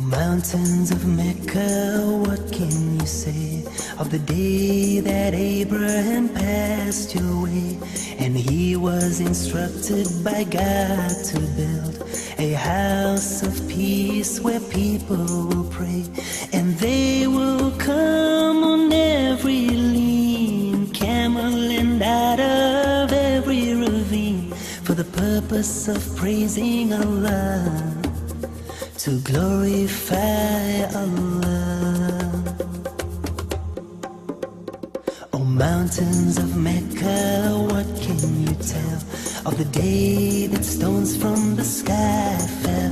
Mountains of Mecca, what can you say of the day that Abraham passed your way? And he was instructed by God to build a house of peace where people will pray, and they will come on every lean camel and out of every ravine for the purpose of praising Allah, to glorify Allah. O mountains of Mecca, what can you tell of the day that stones from the sky fell,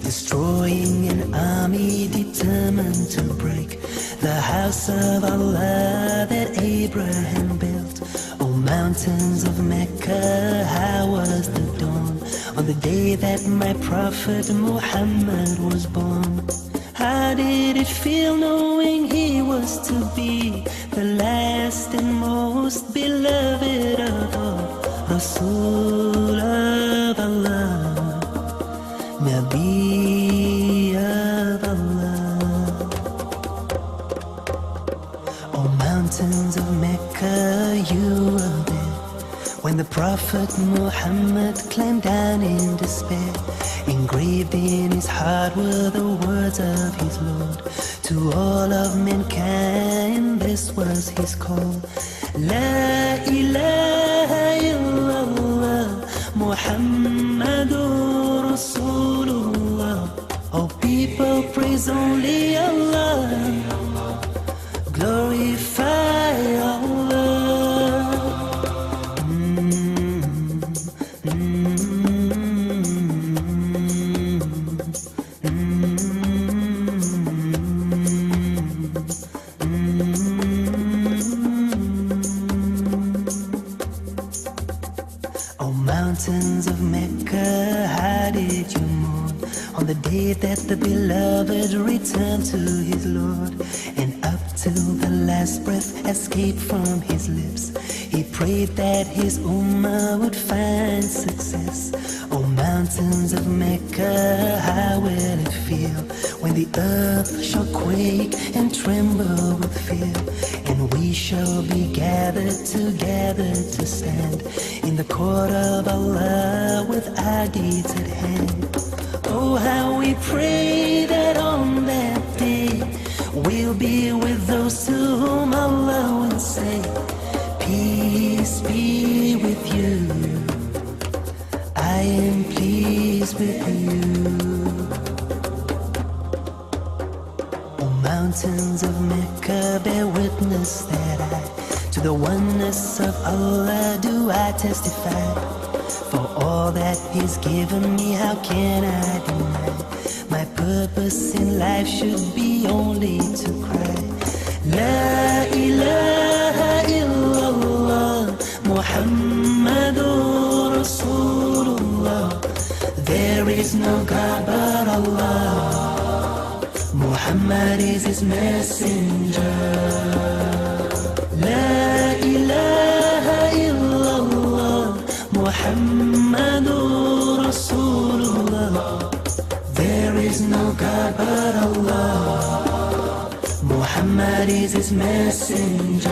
destroying an army determined to break the house of Allah that Abraham built? O mountains of Mecca, how was the dawn on the day that my prophet Muhammad was born? How did it feel knowing he was to be the last and most beloved of all, Rasul of Allah, Nabi of Allah? O mountains of Mecca, you were there when the Prophet Muhammad climbed down in despair. Engraved in his heart were the words of his Lord to all of mankind. This was his call: La ilaha illallah, Muhammadur Rasulullah. Oh people, praise only Allah, glorify Allah. O mountains of Mecca, how did you mourn on the day that the beloved returned to his Lord? And up till the last breath escaped from his lips, he prayed that his ummah would find success. O mountains of Mecca, how will it feel when the earth shall quake and tremble with fear, and we shall be gathered together to stand in the court of Allah with our deeds at hand? Oh, how we pray that on that day we'll be with those to whom Allah will say, peace be with you, I am pleased with you. O mountains of Mecca, bear witness that to the oneness of Allah do I testify. For all that He's given me, how can I deny? My purpose in life should be only to cry, La ilaha illallah, Muhammadur Rasulullah. There is no God but Allah, Muhammad is His messenger. La ilaha illallah, Muhammadur Rasulullah. There is no God but Allah, Muhammad is His messenger.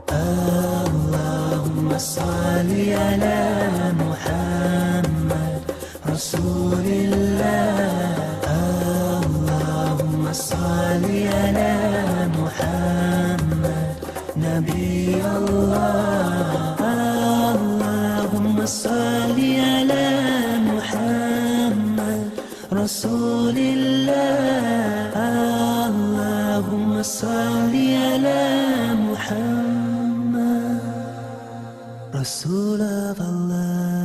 Allahumma salli ala Muhammad Rasulillah. Allahumma salli ala Muhammad Nabi Allah. Allahumma salli ala Muhammad Rasulillah. Allahumma salli ala Muhammad Rasul of Allah.